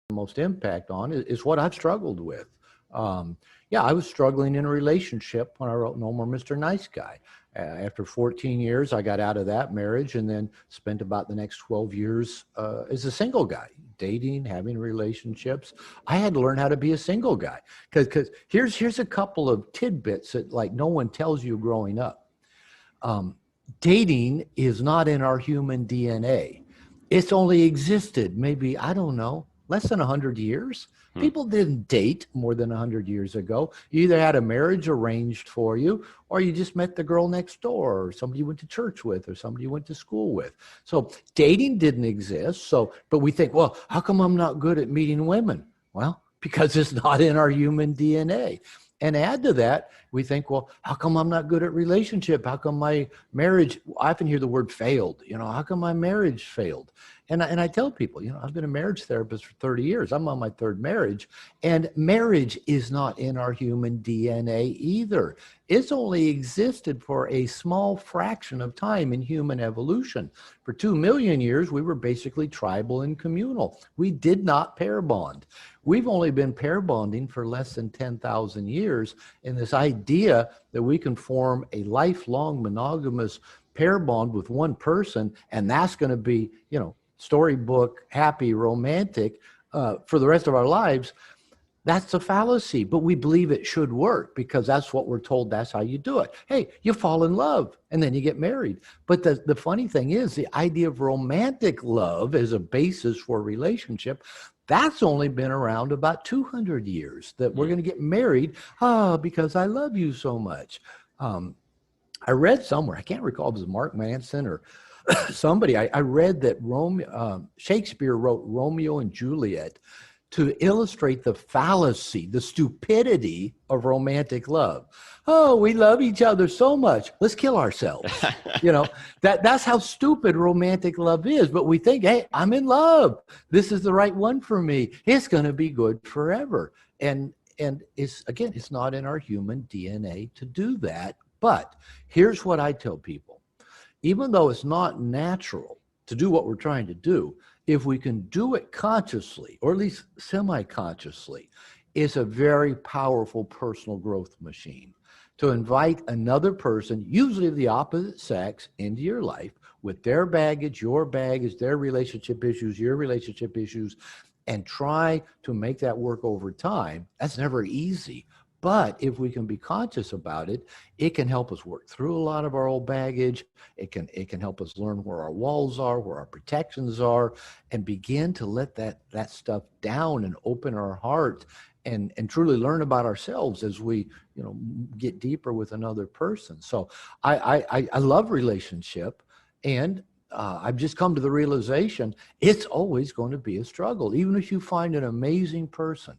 the most impact on is what I've struggled with. Yeah, I was struggling in a relationship when I wrote No More Mr. Nice Guy. After 14 years, I got out of that marriage and then spent about the next 12 years as a single guy, dating, having relationships. I had to learn how to be a single guy because here's a couple of tidbits that like no one tells you growing up. Dating is not in our human DNA. It's only existed maybe, I don't know, less than 100 years. People didn't date more than 100 years ago. You either had a marriage arranged for you, or you just met the girl next door, or somebody you went to church with, or somebody you went to school with. So dating didn't exist. But we think, well, how come I'm not good at meeting women? Well, because it's not in our human DNA. And add to that, we think, well, how come I'm not good at relationship? How come my marriage, I often hear the word failed, how come my marriage failed? And I tell people, I've been a marriage therapist for 30 years. I'm on my third marriage, and marriage is not in our human DNA either. It's only existed for a small fraction of time in human evolution. For 2 million years, we were basically tribal and communal. We did not pair bond. We've only been pair bonding for less than 10,000 years. And this idea that we can form a lifelong monogamous pair bond with one person, and that's going to be, storybook, happy, romantic for the rest of our lives, that's a fallacy. But we believe it should work because that's what we're told, that's how you do it. Hey, you fall in love and then you get married. But the funny thing is the idea of romantic love as a basis for a relationship, that's only been around about 200 years, that we're going to get married because I love you so much. I read somewhere, I can't recall if it was Mark Manson or somebody, I read that Shakespeare wrote Romeo and Juliet to illustrate the fallacy, the stupidity of romantic love. Oh, we love each other so much, let's kill ourselves. That's how stupid romantic love is. But we think, hey, I'm in love. This is the right one for me. It's going to be good forever. And it's not in our human DNA to do that. But here's what I tell people. Even though it's not natural to do what we're trying to do, if we can do it consciously, or at least semi-consciously, it's a very powerful personal growth machine. To invite another person, usually of the opposite sex, into your life with their baggage, your baggage, their relationship issues, your relationship issues, and try to make that work over time, that's never easy. But if we can be conscious about it, it can help us work through a lot of our old baggage. It can help us learn where our walls are, where our protections are, and begin to let that stuff down and open our heart and truly learn about ourselves as we get deeper with another person. So I love relationship, and I've just come to the realization it's always going to be a struggle. Even if you find an amazing person,